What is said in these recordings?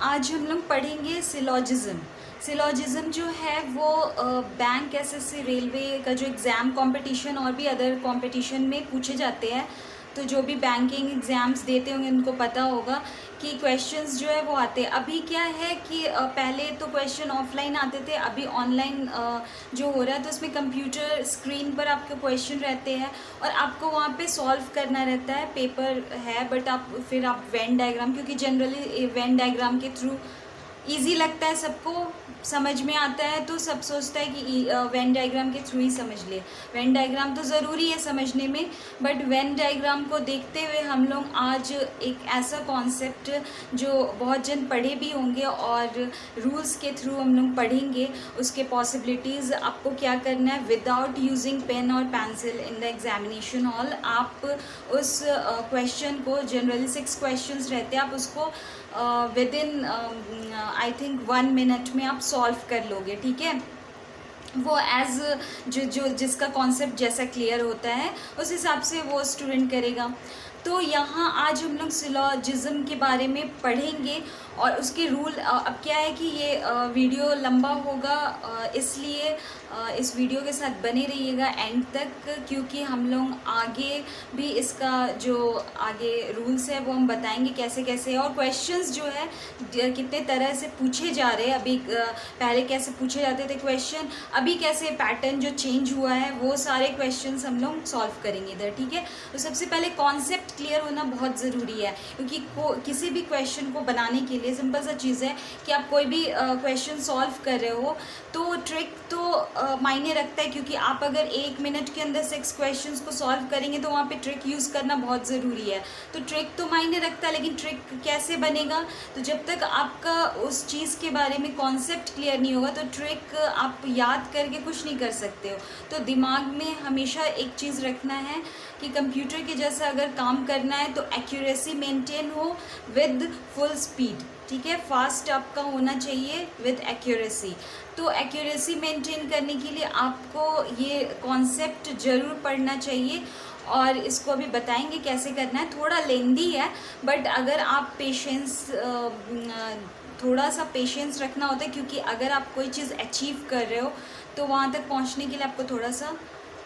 आज हम लोग पढ़ेंगे सिलॉजिज्म। सिलॉजिज्म जो है वो बैंक, एसएससी, रेलवे का जो एग्ज़ाम कंपटीशन और भी अदर कंपटीशन में पूछे जाते हैं। तो जो भी बैंकिंग एग्ज़ाम्स देते होंगे उनको पता होगा कि क्वेश्चंस जो है वो आते हैं। अभी क्या है कि पहले तो क्वेश्चन ऑफलाइन आते थे, अभी ऑनलाइन जो हो रहा है तो उसमें कंप्यूटर स्क्रीन पर आपके क्वेश्चन रहते हैं और आपको वहाँ पे सॉल्व करना रहता है। पेपर है बट आप वेन डायग्राम, क्योंकि जनरली वेन डायग्राम के थ्रू इजी लगता है, सबको समझ में आता है, तो सब सोचता है कि वेन डायग्राम के थ्रू ही समझ ले। वेन डायग्राम तो ज़रूरी है समझने में, बट वेन डायग्राम को देखते हुए हम लोग आज एक ऐसा कॉन्सेप्ट जो बहुत जन पढ़े भी होंगे और रूल्स के थ्रू हम लोग पढ़ेंगे, उसके पॉसिबिलिटीज़, आपको क्या करना है विदाउट यूजिंग पेन और pencil in the examination hall. आप उस क्वेश्चन को, जनरली 6 क्वेश्चंस रहते हैं, आप उसको with in I think 1 minute में आप सॉल्व कर लोगे। ठीक है, वो एज जो जिसका कॉन्सेप्ट जैसा क्लियर होता है उस हिसाब से वो स्टूडेंट करेगा। तो यहाँ आज हम लोग सिलॉजिज्म के बारे में पढ़ेंगे और उसके रूल। अब क्या है कि ये वीडियो लंबा होगा, इसलिए इस वीडियो के साथ बने रहिएगा एंड तक, क्योंकि हम लोग आगे भी इसका जो आगे रूल्स है वो हम बताएंगे कैसे कैसे, और क्वेश्चंस जो है कितने तरह से पूछे जा रहे हैं। अभी पहले कैसे पूछे जाते थे क्वेश्चन, अभी कैसे पैटर्न जो चेंज हुआ है, वो सारे क्वेश्चंस हम लोग सॉल्व करेंगे इधर। ठीक है, तो सबसे पहले कॉन्सेप्ट क्लियर होना बहुत ज़रूरी है, क्योंकि किसी भी क्वेश्चन को बनाने के लिए सिंपल सा चीज़ है कि आप कोई भी क्वेश्चन सॉल्व कर रहे हो तो ट्रिक तो मायने रखता है, क्योंकि आप अगर 1 मिनट के अंदर 6 क्वेश्चंस को सॉल्व करेंगे तो वहाँ पे ट्रिक यूज़ करना बहुत ज़रूरी है। तो ट्रिक तो मायने रखता है, लेकिन ट्रिक कैसे बनेगा, तो जब तक आपका उस चीज़ के बारे में कॉन्सेप्ट क्लियर नहीं होगा तो ट्रिक आप याद करके कुछ नहीं कर सकते हो। तो दिमाग में हमेशा एक चीज़ रखना है कि कंप्यूटर के जैसा अगर काम करना है तो एक्यूरेसी मेंटेन हो विद फुल स्पीड। ठीक है, फास्ट आपका होना चाहिए विद एक्यूरेसी। तो एक्यूरेसी मेंटेन करने के लिए आपको ये कॉन्सेप्ट ज़रूर पढ़ना चाहिए और इसको अभी बताएंगे कैसे करना है। थोड़ा लेंदी है बट अगर आप थोड़ा सा पेशेंस रखना होता है, क्योंकि अगर आप कोई चीज़ अचीव कर रहे हो तो वहाँ तक पहुँचने के लिए आपको थोड़ा सा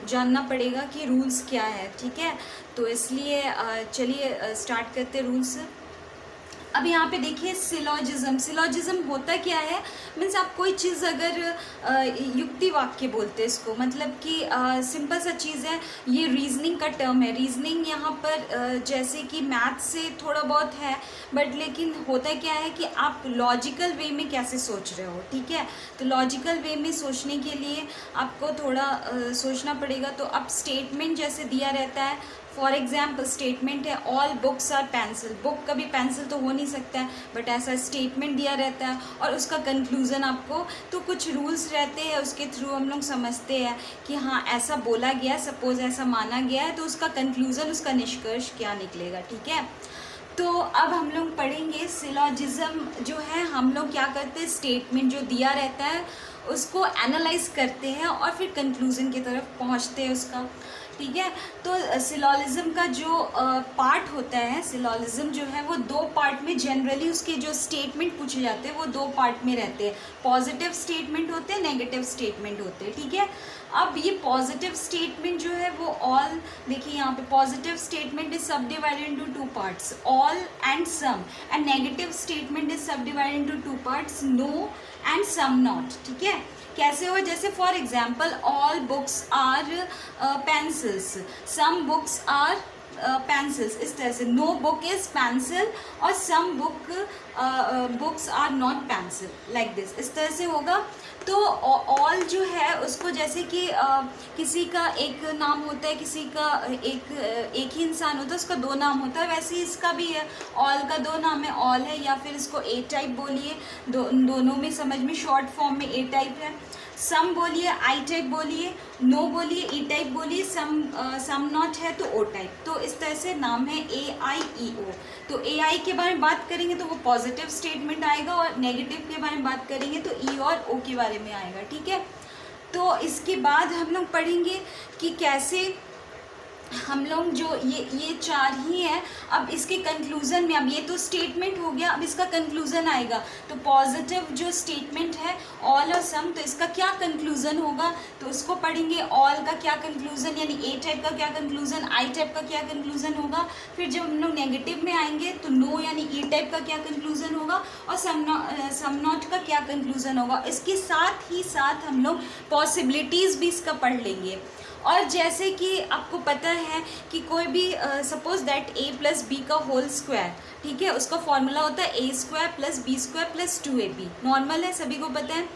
जानना पड़ेगा कि रूल्स क्या है। ठीक है, तो इसलिए चलिए स्टार्ट करते रूल्स। अब यहाँ पे देखिए सिलॉजिज्म होता क्या है, मीन्स आप कोई चीज़ अगर युक्ति वाक्य बोलते हैं इसको, मतलब कि सिंपल सा चीज़ है, ये रीजनिंग का टर्म है। रीजनिंग यहाँ पर जैसे कि मैथ से थोड़ा बहुत है, बट लेकिन होता क्या है कि आप लॉजिकल वे में कैसे सोच रहे हो। ठीक है, तो लॉजिकल वे में सोचने के लिए आपको थोड़ा सोचना पड़ेगा। तो अब स्टेटमेंट जैसे दिया रहता है, फॉर एग्जाम्पल स्टेटमेंट है all books are pencil. Book कभी पेंसिल तो हो नहीं सकता है, बट ऐसा स्टेटमेंट दिया रहता है और उसका कंक्लूज़न आपको, तो कुछ रूल्स रहते हैं उसके थ्रू हम लोग समझते हैं कि हाँ ऐसा बोला गया, सपोज ऐसा माना गया है, तो उसका कंक्लूज़न, उसका निष्कर्ष क्या निकलेगा। ठीक है, तो अब हम लोग पढ़ेंगे सिलॉजिज्म जो है। हम लोग क्या करते हैं, स्टेटमेंट जो दिया रहता है उसको एनालाइज करते हैं और फिर कंक्लूज़न की तरफ पहुंचते हैं उसका। ठीक है, तो सिलॉजिज्म का जो पार्ट होता है, सिलॉजिज्म जो है वो 2 पार्ट में, जनरली उसके जो स्टेटमेंट पूछे जाते हैं वो 2 पार्ट में रहते हैं। पॉजिटिव स्टेटमेंट होते हैं, नेगेटिव स्टेटमेंट होते हैं। ठीक है, अब ये पॉजिटिव स्टेटमेंट जो है वो ऑल, देखिए यहाँ पे positive statement is subdivided into 2 parts, all and some, and negative statement is subdivided into 2 parts, no and some not. ठीक है, कैसे हो, जैसे for example all books are pencils, some books are pencils, इस तरह से no book is pencil और some books are not pencil, like this, इस तरह से होगा। तो ऑल जो है उसको जैसे कि किसी का एक नाम होता है, किसी का एक ही इंसान होता है, उसका 2 नाम होता है, वैसे ही इसका भी है, ऑल का 2 नाम है, ऑल है, या फिर इसको ए टाइप बोलिए, दोनों में समझ में शॉर्ट फॉर्म में ए टाइप है। सम बोलिए, आई टाइप बोलिए, नो बोलिए, ई टाइप बोलिए, सम नॉट है तो ओ टाइप। तो इस तरह से नाम है AIEO। तो AI के बारे में बात करेंगे तो वो पॉजिटिव स्टेटमेंट आएगा, और नेगेटिव के बारे में बात करेंगे तो E और O के बारे में आएगा। ठीक है, तो इसके बाद हम लोग पढ़ेंगे कि कैसे हम लोग जो ये चार ही है। अब इसके कंक्लूज़न में, अब ये तो स्टेटमेंट हो गया, अब इसका कंक्लूज़न आएगा। तो पॉजिटिव जो स्टेटमेंट है ऑल और सम, तो इसका क्या कंक्लूज़न होगा, तो उसको पढ़ेंगे। ऑल का क्या कंक्लूज़न, यानी ए टाइप का क्या कंक्लूज़न, आई टाइप का क्या कंक्लूज़न होगा। फिर जब हम लोग नेगेटिव में आएंगे तो नो यानी ई टाइप का क्या कंक्लूज़न होगा, और सम नॉट का क्या कंक्लूज़न होगा। इसके साथ ही साथ हम लोग पॉसिबिलिटीज़ भी इसका पढ़ लेंगे। और जैसे कि आपको पता है कि कोई भी suppose that a plus b का होल स्क्वायर, ठीक है, उसका फॉर्मूला होता है a square plus b square plus 2ab। Normal है, सभी को पता है।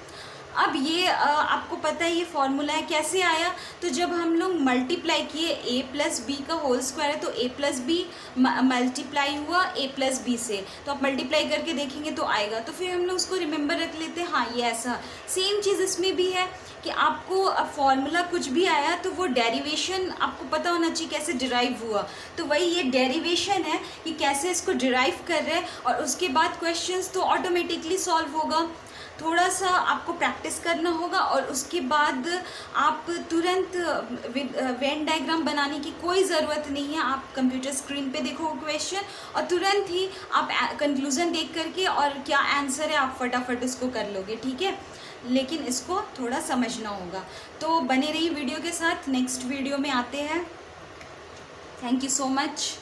अब ये आपको पता है ये फॉर्मूला है कैसे आया, तो जब हम लोग मल्टीप्लाई किए ए प्लस बी का होल स्क्वायर है तो ए प्लस बी मल्टीप्लाई हुआ ए प्लस बी से, तो आप मल्टीप्लाई करके देखेंगे तो आएगा। तो फिर हम लोग उसको रिमेंबर रख लेते हैं, हाँ ये ऐसा। सेम चीज़ इसमें भी है कि आपको फॉर्मूला कुछ भी आया तो वो डेरिवेशन आपको पता होना चाहिए कैसे डिराइव हुआ। तो वही ये डेरिवेशन है कि कैसे इसको डिराइव कर रहे हैं, और उसके बाद क्वेश्चंस तो ऑटोमेटिकली सॉल्व होगा। थोड़ा सा आपको प्रैक्टिस करना होगा, और उसके बाद आप तुरंत वेन डायग्राम बनाने की कोई ज़रूरत नहीं है। आप कंप्यूटर स्क्रीन पे देखो क्वेश्चन, और तुरंत ही आप कंक्लूज़न देख करके और क्या आंसर है आप फटाफट उसको कर लोगे, ठीक है। लेकिन इसको थोड़ा समझना होगा। तो बने रहिए वीडियो के साथ, नेक्स्ट वीडियो में आते हैं। Thank you so much.